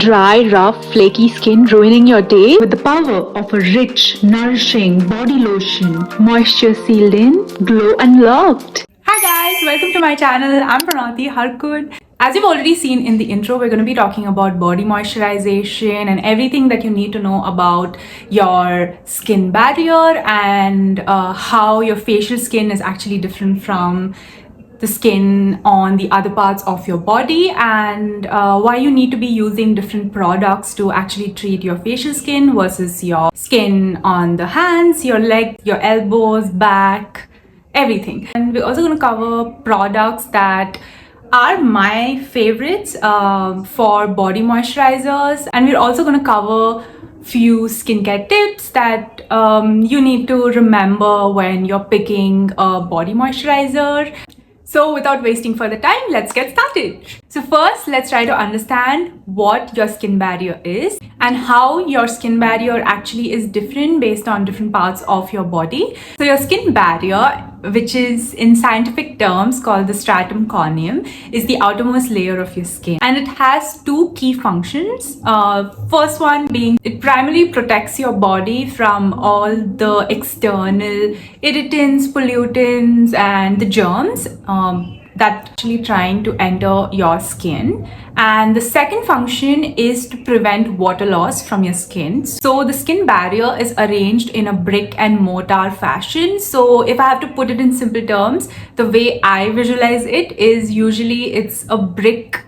Dry, rough, flaky skin ruining your day with the power of a rich, nourishing body lotion. Moisture sealed in, glow unlocked. Hi guys, welcome to my channel. I'm Pranati Harkud. As you've already seen in the intro, we're going to be talking about body moisturization and everything that you need to know about your skin barrier and how your facial skin is actually different from the skin on the other parts of your body, and why you need to be using different products to actually treat your facial skin versus your skin on the hands, your legs, your elbows, back, everything. And we're also going to cover products that are my favorites for body moisturizers, and we're also going to cover few skincare tips that you need to remember when you're picking a body moisturizer. So without wasting further time, let's get started. So first, let's try to understand what your skin barrier is and how your skin barrier actually is different based on different parts of your body. So your skin barrier, which is in scientific terms called the stratum corneum, is the outermost layer of your skin, and it has two key functions. First one being it primarily protects your body from all the external irritants, pollutants, and the germs that actually trying to enter your skin. And the second function is to prevent water loss from your skin. So the skin barrier is arranged in a brick and mortar fashion. So if I have to put it in simple terms, the way I visualize it is usually it's a brick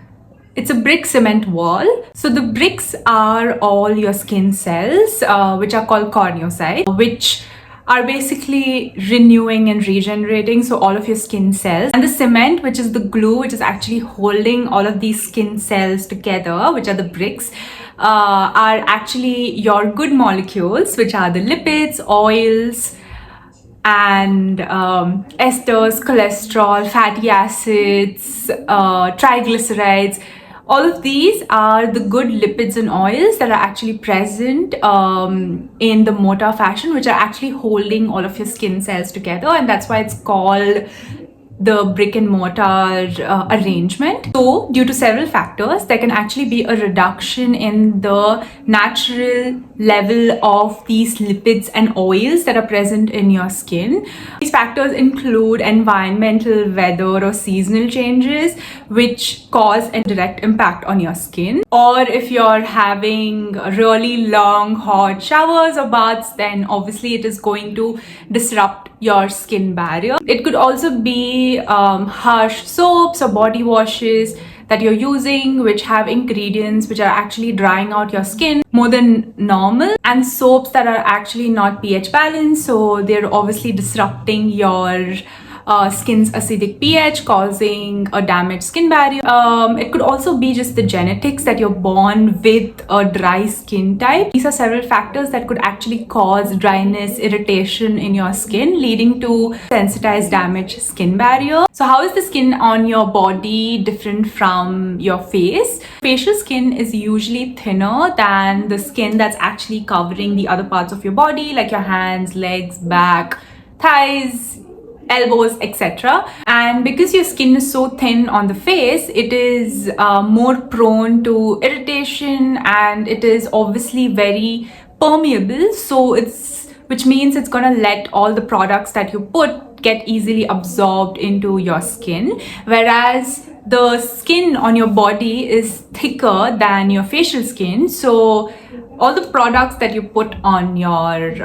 cement wall. So the bricks are all your skin cells, which are called corneocytes, which are basically renewing and regenerating, so all of your skin cells. And the cement, which is the glue, which is actually holding all of these skin cells together, which are the bricks, are actually your good molecules, which are the lipids, oils, and esters, cholesterol, fatty acids, triglycerides. All of these are the good lipids and oils that are actually present in the mortar fashion, which are actually holding all of your skin cells together, and that's why it's called the brick and mortar arrangement. So due to several factors, there can actually be a reduction in the natural level of these lipids and oils that are present in your skin. These factors include environmental, weather, or seasonal changes, which cause a direct impact on your skin. Or if you're having really long hot showers or baths, then obviously it is going to disrupt your skin barrier. It could also be harsh soaps or body washes that you're using, which have ingredients which are actually drying out your skin more than normal, and soaps that are actually not pH balanced, so they're obviously disrupting your skin's acidic pH, causing a damaged skin barrier. It could also be just the genetics that you're born with a dry skin type. These are several factors that could actually cause dryness, irritation in your skin, leading to sensitized, damaged skin barrier. So how is the skin on your body different from your face? Facial skin is usually thinner than the skin that's actually covering the other parts of your body, like your hands, legs, back, thighs, elbows, etc. And because your skin is so thin on the face, it is more prone to irritation, and it is obviously very permeable, so which means it's gonna let all the products that you put get easily absorbed into your skin, whereas the skin on your body is thicker than your facial skin, so all the products that you put on your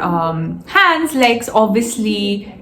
hands, legs, obviously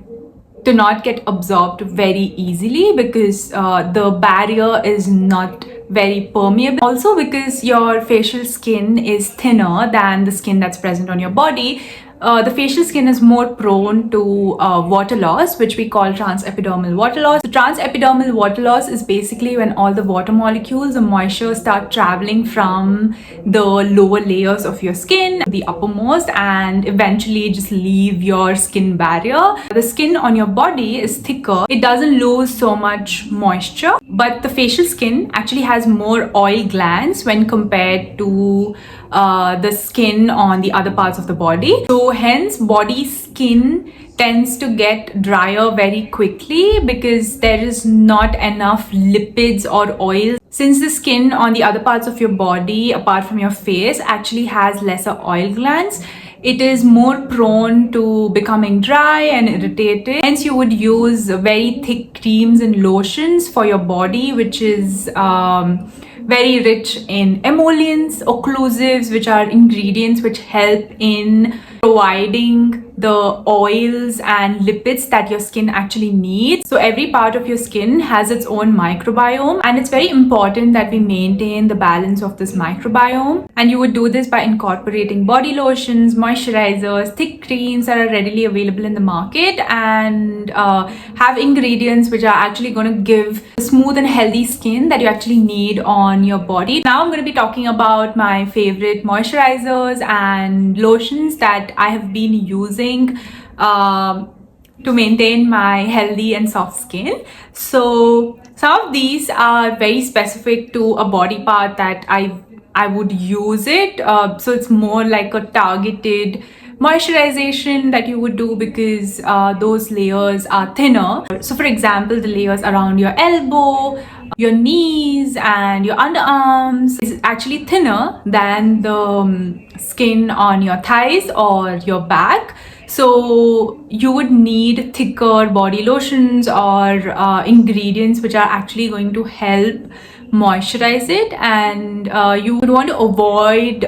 do not get absorbed very easily because the barrier is not very permeable. Also, because your facial skin is thinner than the skin that's present on your body, the facial skin is more prone to water loss, which we call transepidermal water loss. The transepidermal water loss is basically when all the water molecules and moisture start traveling from the lower layers of your skin, the uppermost, and eventually just leave your skin barrier. The skin on your body is thicker. It doesn't lose so much moisture, but the facial skin actually has more oil glands when compared to the skin on the other parts of the body. So hence body skin tends to get drier very quickly because there is not enough lipids or oils since the skin on the other parts of your body, apart from your face, actually has lesser oil glands, it is more prone to becoming dry and irritated. Hence, you would use very thick creams and lotions for your body, which is very rich in emollients, occlusives, which are ingredients which help in providing the oils and lipids that your skin actually needs. So every part of your skin has its own microbiome, and it's very important that we maintain the balance of this microbiome. And you would do this by incorporating body lotions, moisturizers, thick creams that are readily available in the market, and have ingredients which are actually going to give a smooth and healthy skin that you actually need on your body. Now I'm going to be talking about my favorite moisturizers and lotions that I have been using to maintain my healthy and soft skin. So some of these are very specific to a body part that I would use it. So it's more like a targeted moisturization that you would do, because those layers are thinner. So for example, the layers around your elbow, your knees and your underarms is actually thinner than the skin on your thighs or your back. So you would need thicker body lotions or ingredients which are actually going to help moisturize it, and you would want to avoid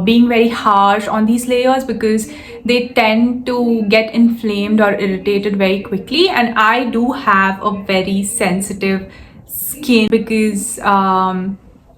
being very harsh on these layers, because they tend to get inflamed or irritated very quickly. And I do have a very sensitive skin, because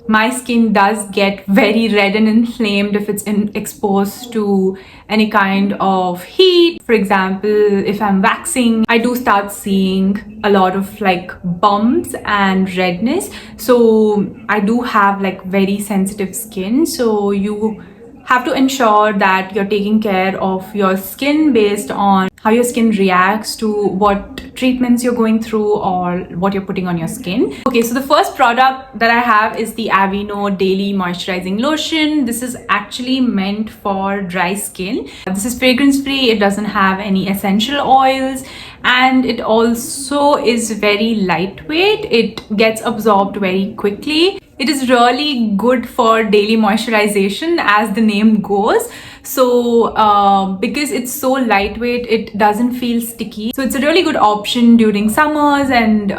my skin does get very red and inflamed if it's exposed to any kind of heat. For example, if I'm waxing, I do start seeing a lot of like bumps and redness. So I do have like very sensitive skin. So you have to ensure that you're taking care of your skin based on how your skin reacts to what treatments you're going through or what you're putting on your skin. Okay, so the first product that I have is the Aveeno Daily Moisturizing Lotion. This is actually meant for dry skin. This is fragrance free, it doesn't have any essential oils, and it also is very lightweight. It gets absorbed very quickly. It is really good for daily moisturization, as the name goes. So because it's so lightweight, it doesn't feel sticky. So it's a really good option during summers and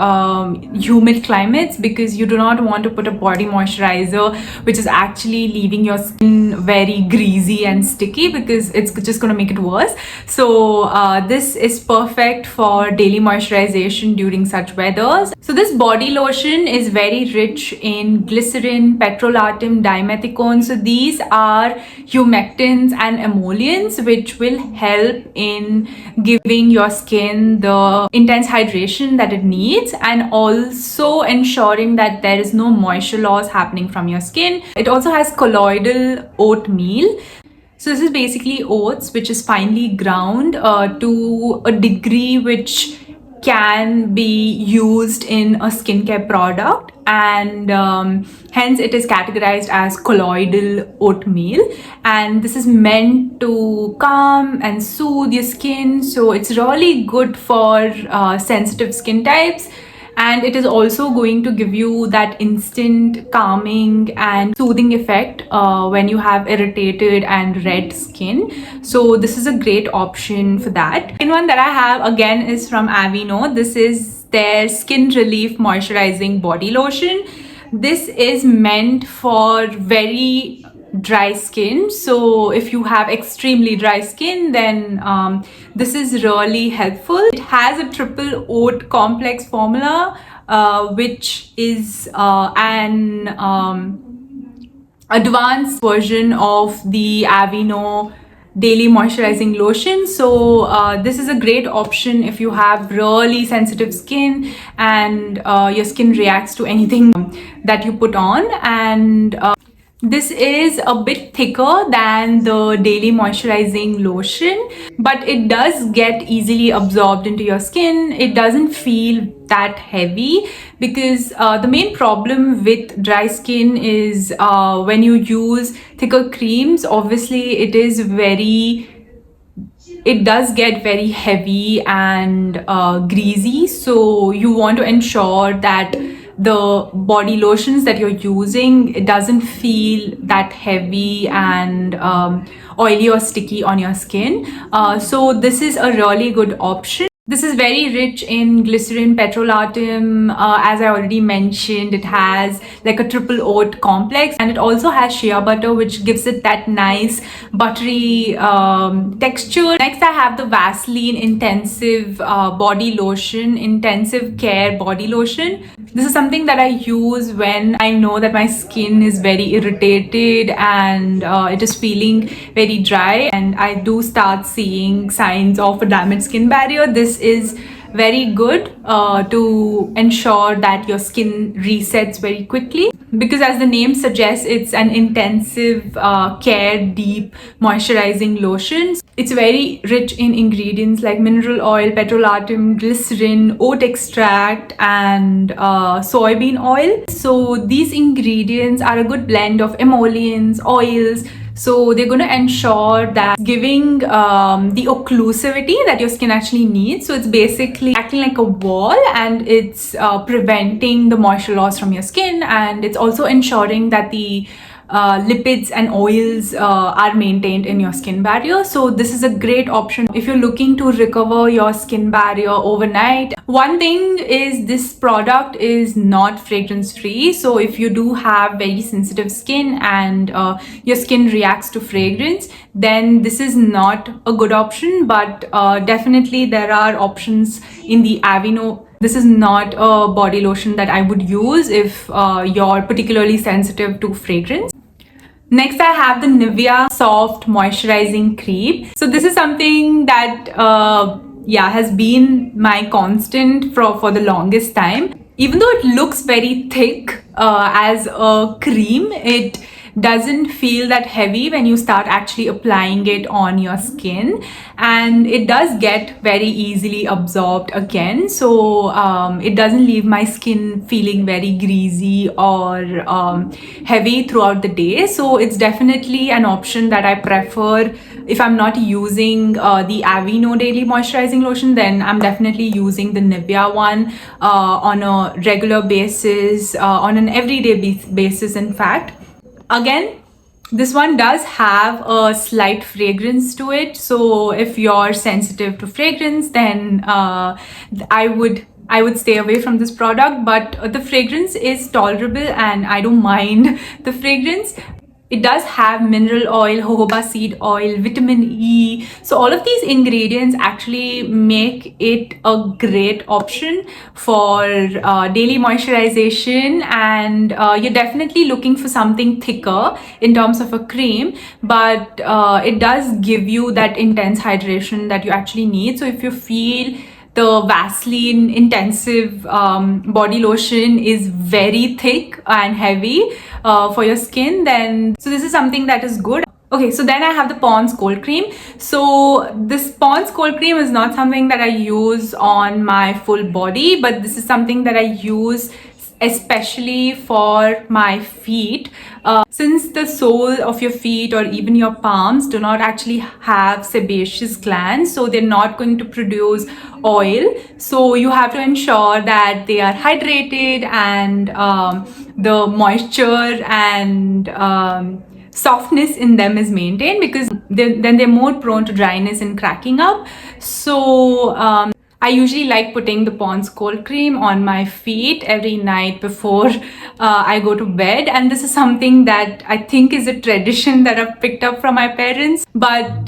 humid climates, because you do not want to put a body moisturizer which is actually leaving your skin very greasy and sticky, because it's just going to make it worse. So this is perfect for daily moisturization during such weathers. So this body lotion is very rich in glycerin, petrolatum, dimethicone. So these are humectants and emollients which will help in giving your skin the intense hydration that it needs, and also ensuring that there is no moisture loss happening from your skin. It also has colloidal oatmeal. So this is basically oats which is finely ground to a degree which can be used in a skincare product, and hence it is categorized as colloidal oatmeal, and this is meant to calm and soothe your skin. So it's really good for sensitive skin types, and it is also going to give you that instant calming and soothing effect when you have irritated and red skin. So this is a great option for that. And one that I have again is from Aveeno. This is their Skin Relief Moisturizing Body Lotion. This is meant for very dry skin. So if you have extremely dry skin, then this is really helpful. It has a triple oat complex formula, which is an advanced version of the Aveeno Daily Moisturizing Lotion. So this is a great option if you have really sensitive skin and your skin reacts to anything that you put on. And this is a bit thicker than the Daily Moisturizing Lotion, but it does get easily absorbed into your skin. It doesn't feel that heavy, because the main problem with dry skin is when you use thicker creams, obviously it does get very heavy and greasy. So you want to ensure that the body lotions that you're using, it doesn't feel that heavy and oily or sticky on your skin. So this is a really good option. This is very rich in glycerin, petrolatum. As I already mentioned, it has like a triple oat complex, and it also has shea butter, which gives it that nice buttery texture. Next, I have the Vaseline Intensive Body Lotion, Intensive Care Body Lotion. This is something that I use when I know that my skin is very irritated and it is feeling very dry, and I do start seeing signs of a damaged skin barrier. This is very good to ensure that your skin resets very quickly, because as the name suggests, it's an intensive care deep moisturizing lotion. It's very rich in ingredients like mineral oil, petrolatum, glycerin, oat extract, and soybean oil. So these ingredients are a good blend of emollients, oils. So they're going to ensure that giving the occlusivity that your skin actually needs. So it's basically acting like a wall, and it's preventing the moisture loss from your skin, and it's also ensuring that the lipids and oils are maintained in your skin barrier. So this is a great option if you're looking to recover your skin barrier overnight. One thing is, this product is not fragrance free. So if you do have very sensitive skin and your skin reacts to fragrance, then this is not a good option. But definitely there are options in the Aveeno. This is not a body lotion that I would use if you're particularly sensitive to fragrance. Next, I have the Nivea Soft Moisturizing Cream. So this is something that has been my constant for the longest time. Even though it looks very thick as a cream, it doesn't feel that heavy when you start actually applying it on your skin, and it does get very easily absorbed again. So it doesn't leave my skin feeling very greasy or heavy throughout the day. So it's definitely an option that I prefer. If I'm not using the Aveeno Daily Moisturizing Lotion, then I'm definitely using the Nivea one on a regular basis, on an everyday basis, in fact. Again, this one does have a slight fragrance to it. So if you're sensitive to fragrance, then I would stay away from this product. But the fragrance is tolerable, and I don't mind the fragrance. It does have mineral oil, jojoba seed oil, vitamin E. So all of these ingredients actually make it a great option for daily moisturization. And you're definitely looking for something thicker in terms of a cream, but it does give you that intense hydration that you actually need. So if you feel the Vaseline Intensive Body Lotion is very thick and heavy for your skin, then so this is something that is good. Okay, so then I have the Pond's Cold Cream. So this Pond's Cold Cream is not something that I use on my full body, but this is something that I use especially for my feet. Since the sole of your feet or even your palms do not actually have sebaceous glands, so they're not going to produce oil. So you have to ensure that they are hydrated, and the moisture and softness in them is maintained, because then they're more prone to dryness and cracking up. So I usually like putting the Pond's Cold Cream on my feet every night before I go to bed, and this is something that I think is a tradition that I've picked up from my parents. But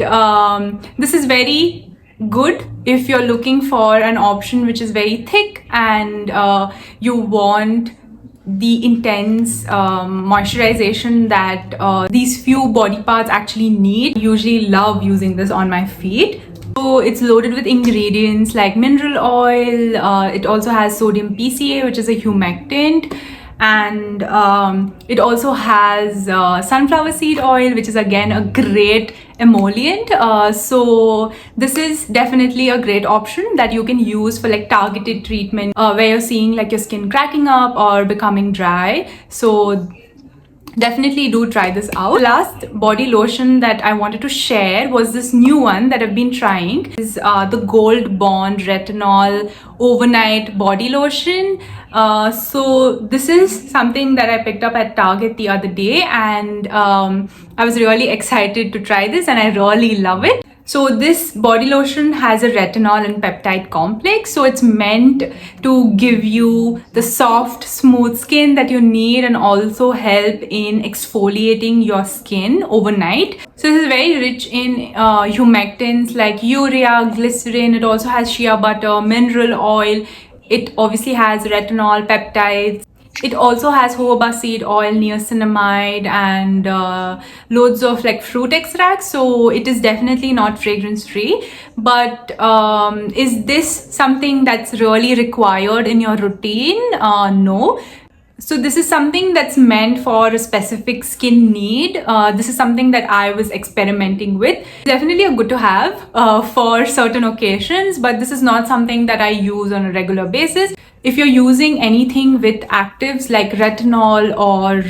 this is very good if you're looking for an option which is very thick and you want the intense moisturization that these few body parts actually need. I usually love using this on my feet. So it's loaded with ingredients like mineral oil. It also has sodium PCA, which is a humectant, and it also has sunflower seed oil, which is again a great emollient. So this is definitely a great option that you can use for like targeted treatment where you're seeing like your skin cracking up or becoming dry. So definitely do try this out. Last body lotion that I wanted to share was this new one that I've been trying. Is the Gold Bond Retinol Overnight Body Lotion. So this is something that I picked up at Target the other day, and I was really excited to try this, and I really love it. So this body lotion has a retinol and peptide complex. So it's meant to give you the soft, smooth skin that you need and also help in exfoliating your skin overnight. So this is very rich in humectants like urea, glycerin. It also has shea butter, mineral oil. It obviously has retinol, peptides. It also has jojoba seed oil, niacinamide, and loads of like fruit extracts. So it is definitely not fragrance free. But is this something that's really required in your routine? No. So this is something that's meant for a specific skin need. This is something that I was experimenting with. Definitely a good to have for certain occasions, but this is not something that I use on a regular basis. If you're using anything with actives like retinol or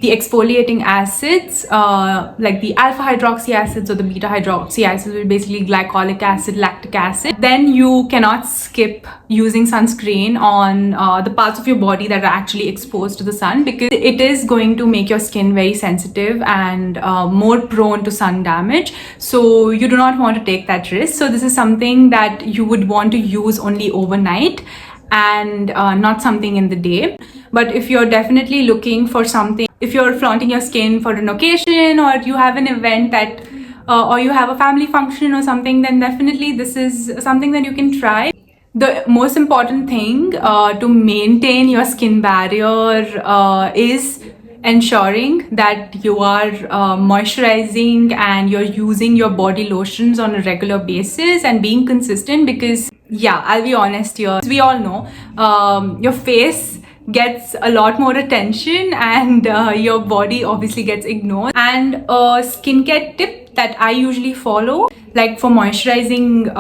the exfoliating acids, like the alpha hydroxy acids or the beta hydroxy acids, which is basically glycolic acid, lactic acid, then you cannot skip using sunscreen on the parts of your body that are actually exposed to the sun, because it is going to make your skin very sensitive and more prone to sun damage. So you do not want to take that risk. So this is something that you would want to use only overnight and not something in the day. But if you're definitely looking for something, if you're flaunting your skin for an occasion, or you have an event that or you have a family function or something, then definitely this is something that you can try. The most important thing to maintain your skin barrier is ensuring that you are moisturizing and you're using your body lotions on a regular basis and being consistent, because yeah, I'll be honest here, we all know your face gets a lot more attention and your body obviously gets ignored. And a skincare tip that I usually follow, like for moisturizing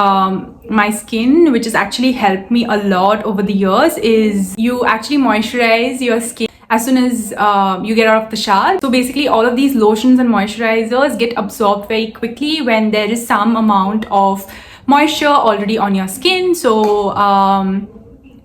my skin, which has actually helped me a lot over the years, is you actually moisturize your skin as soon as you get out of the shower. So basically all of these lotions and moisturizers get absorbed very quickly when there is some amount of moisture already on your skin. So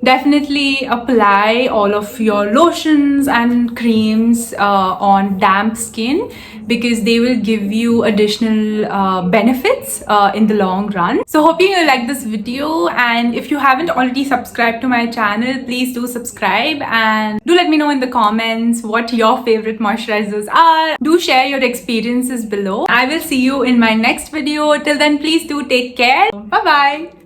definitely apply all of your lotions and creams on damp skin, because they will give you additional benefits in the long run. So hoping you like this video, and if you haven't already subscribed to my channel, please do subscribe, and do let me know in the comments what your favorite moisturizers are. Do share your experiences below. I will see you in my next video. Till then, please do take care. Bye bye.